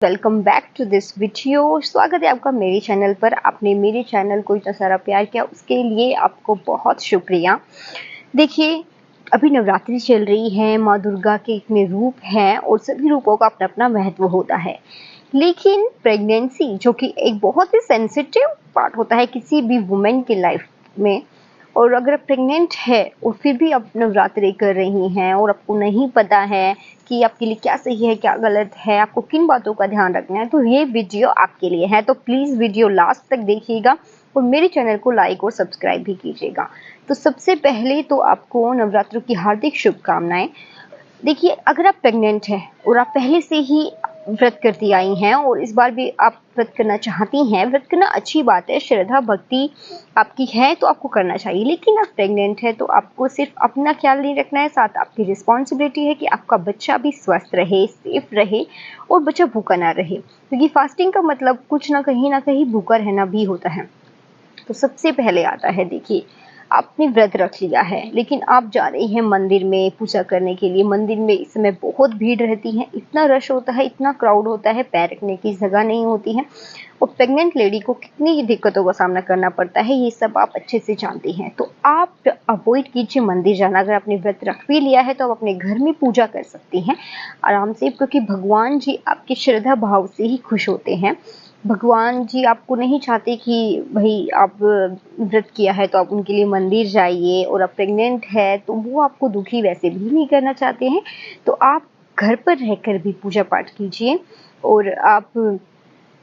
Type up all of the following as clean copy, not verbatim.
Welcome back to this video. स्वागत है आपका मेरे चैनल पर। आपने मेरे चैनल को इतना सारा प्यार किया, उसके लिए आपको बहुत शुक्रिया। देखिए, अभी नवरात्रि चल रही है, माँ दुर्गा के इतने रूप हैं और सभी रूपों का अपना अपना महत्व होता है। लेकिन प्रेगनेंसी, जो कि एक बहुत ही सेंसिटिव पार्ट होता है किसी भी वुमेन की लाइफ में, और अगर आप प्रेग्नेंट है और फिर भी आप नवरात्रि कर रही हैं और आपको नहीं पता है कि आपके लिए क्या सही है क्या गलत है, आपको किन बातों का ध्यान रखना है, तो ये वीडियो आपके लिए है। तो प्लीज़ वीडियो लास्ट तक देखिएगा और मेरे चैनल को लाइक और सब्सक्राइब भी कीजिएगा। तो सबसे पहले तो आपको नवरात्रों की हार्दिक शुभकामनाएं। देखिए, अगर आप प्रेग्नेंट हैं और आप पहले से ही व्रत करती आई हैं और इस बार भी आप व्रत करना चाहती हैं, व्रत करना अच्छी बात है, श्रद्धा भक्ति आपकी है तो आपको करना चाहिए। लेकिन आप प्रेग्नेंट है तो आपको सिर्फ अपना ख्याल नहीं रखना है, साथ आपकी रिस्पॉन्सिबिलिटी है कि आपका बच्चा भी स्वस्थ रहे, सेफ रहे और बच्चा भूखा ना रहे, क्योंकि फास्टिंग का मतलब कुछ ना कहीं भूखा रहना भी होता है। तो सबसे पहले आता है, देखिए, आपने व्रत रख लिया है लेकिन आप जा रही हैं मंदिर में पूजा करने के लिए। मंदिर में इस समय बहुत भीड़ रहती है, इतना रश होता है, इतना क्राउड होता है, पैर रखने की जगह नहीं होती है और प्रेग्नेंट लेडी को कितनी दिक्कतों का सामना करना पड़ता है, ये सब आप अच्छे से जानती हैं। तो आप अवॉइड कीजिए मंदिर जाना। अगर आपने व्रत रख भी लिया है तो आप अपने घर में पूजा कर सकती हैं आराम से, क्योंकि भगवान जी आपकी श्रद्धा भाव से ही खुश होते हैं। भगवान जी आपको नहीं चाहते कि भाई आप व्रत किया है तो आप उनके लिए मंदिर जाइए, और आप प्रेग्नेंट है तो वो आपको दुखी वैसे भी नहीं करना चाहते हैं। तो आप घर पर रहकर भी पूजा पाठ कीजिए। और आप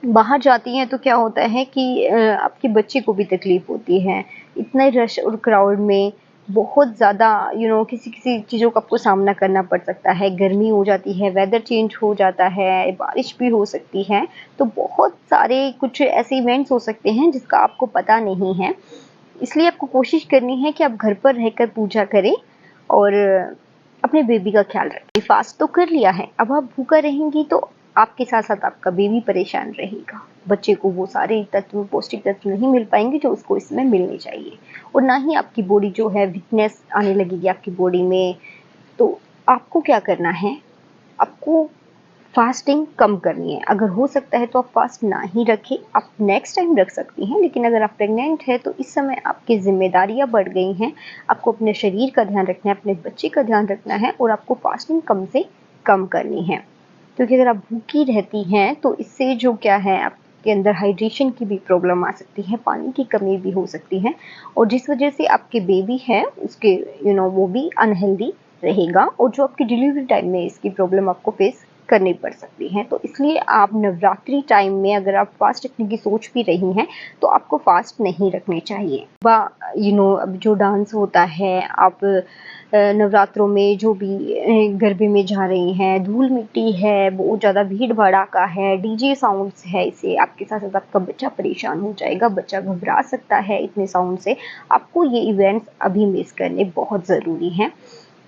बाहर जाती हैं तो क्या होता है कि आपके बच्चे को भी तकलीफ होती है, इतने रश और क्राउड में बहुत ज़्यादा किसी किसी चीज़ों का आपको सामना करना पड़ सकता है। गर्मी हो जाती है, वेदर चेंज हो जाता है, बारिश भी हो सकती है, तो बहुत सारे कुछ ऐसे इवेंट्स हो सकते हैं जिसका आपको पता नहीं है। इसलिए आपको कोशिश करनी है कि आप घर पर रहकर पूजा करें और अपने बेबी का ख्याल रखें। फास्ट तो कर लिया है, अब आप भूखा रहेंगी तो आपके साथ साथ आपका बेबी परेशान रहेगा। बच्चे को वो सारे तत्व, पौष्टिक तत्व नहीं मिल पाएंगे जो उसको इसमें मिलने चाहिए, और ना ही आपकी बॉडी जो है, वीकनेस आने लगेगी आपकी बॉडी में। तो आपको क्या करना है, आपको फास्टिंग कम करनी है। अगर हो सकता है तो आप फास्ट ना ही रखें, आप नेक्स्ट टाइम रख सकती हैं। लेकिन अगर आप प्रेग्नेंट है तो इस समय आपकी जिम्मेदारियां बढ़ गई हैं, आपको अपने शरीर का ध्यान रखना है, अपने बच्चे का ध्यान रखना है और आपको फास्टिंग कम से कम करनी है। क्योंकि अगर आप भूखी रहती हैं तो इससे जो क्या है, आपके अंदर हाइड्रेशन की भी प्रॉब्लम आ सकती है, पानी की कमी भी हो सकती है, और जिस वजह से आपके बेबी है उसके वो भी अनहेल्दी रहेगा, और जो आपकी डिलीवरी टाइम में इसकी प्रॉब्लम आपको फेस करनी पड़ सकती है। तो इसलिए आप नवरात्रि टाइम में अगर आप फास्ट रखने की सोच भी रही हैं तो आपको फास्ट नहीं रखने चाहिए। अब जो डांस होता है, आप नवरात्रों में जो भी गरबे में जा रही हैं, धूल मिट्टी है, बहुत ज़्यादा भीड़ भड़ाका है, डीजे साउंड्स है, इससे आपके साथ साथ आपका बच्चा परेशान हो जाएगा, बच्चा घबरा सकता है इतने साउंड से। आपको ये इवेंट्स अभी मिस करने बहुत ज़रूरी हैं।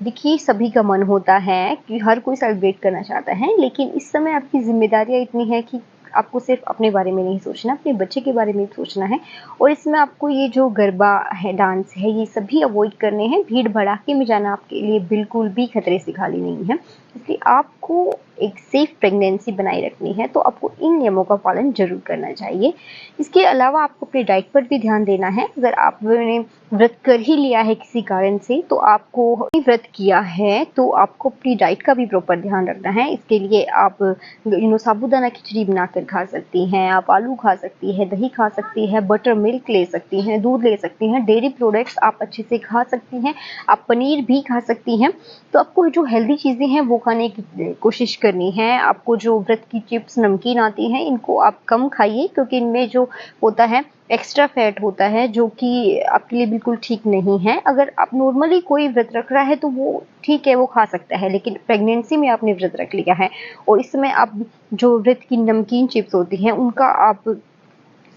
देखिए, सभी का मन होता है कि हर कोई सेलिब्रेट करना चाहता है, लेकिन इस समय आपकी ज़िम्मेदारियाँ इतनी है कि आपको सिर्फ अपने बारे में नहीं सोचना, अपने बच्चे के बारे में भी सोचना है। और इसमें आपको ये जो गरबा है, डांस है, ये सभी अवॉइड करने हैं। भीड़ भड़ाके में जाना आपके लिए बिल्कुल भी खतरे से खाली नहीं है। इसलिए आपको एक सेफ प्रेगनेंसी बनाए रखनी है तो आपको इन नियमों का पालन जरूर करना चाहिए। इसके अलावा आपको अपने डाइट पर भी ध्यान देना है। अगर आपने व्रत कर ही लिया है किसी कारण से, तो आपको व्रत किया है तो आपको अपनी डाइट का भी प्रॉपर ध्यान रखना है। इसके लिए आप साबूदाना खिचड़ी बनाकर खा सकती हैं, आप आलू खा सकती है, दही खा सकती है, बटर मिल्क ले सकती हैं, दूध ले सकती हैं, डेयरी प्रोडक्ट्स आप अच्छे से खा सकती हैं, आप पनीर भी खा सकती हैं। तो आपको जो हेल्दी चीज़ें हैं वो खाने की कोशिश करनी है। आपको जो व्रत की चिप्स, नमकीन आती हैं, इनको आप कम खाइए, क्योंकि इनमें जो होता है एक्स्ट्रा फैट होता है, जो कि आपके लिए बिल्कुल ठीक नहीं है। अगर आप नॉर्मली कोई व्रत रख रहा है तो वो ठीक है, वो खा सकता है, लेकिन प्रेगनेंसी में आपने व्रत रख लिया है और इस समय आप जो व्रत की नमकीन चिप्स होती हैं उनका आप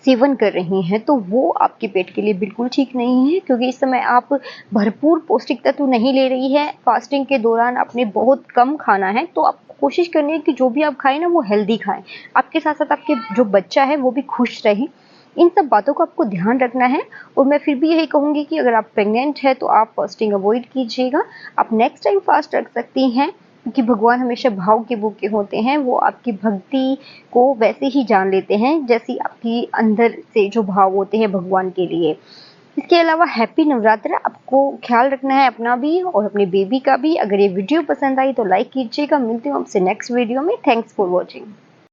सेवन कर रही हैं, तो वो आपके पेट के लिए बिल्कुल ठीक नहीं है। क्योंकि इस समय आप भरपूर पौष्टिक तत्व नहीं ले रही है। फास्टिंग के दौरान आपने बहुत कम खाना है, तो आप कोशिश करनी है कि जो भी आप खाएं ना, वो हेल्दी खाएं। आपके साथ साथ आपके जो बच्चा है वो भी खुश रहे। इन सब बातों का आपको ध्यान रखना है। और मैं फिर भी यही कहूँगी कि अगर आप प्रेग्नेंट है तो आप फास्टिंग अवॉइड कीजिएगा। आप नेक्स्ट टाइम फास्ट रख सकती हैं, क्योंकि भगवान हमेशा भाव के भूखे होते हैं, वो आपकी भक्ति को वैसे ही जान लेते हैं जैसी आपकी अंदर से जो भाव होते हैं भगवान के लिए। इसके अलावा हैप्पी नवरात्र। आपको ख्याल रखना है अपना भी और अपने बेबी का भी। अगर ये वीडियो पसंद आई तो लाइक कीजिएगा। मिलती हूँ आपसे नेक्स्ट वीडियो में। Thanks for watching.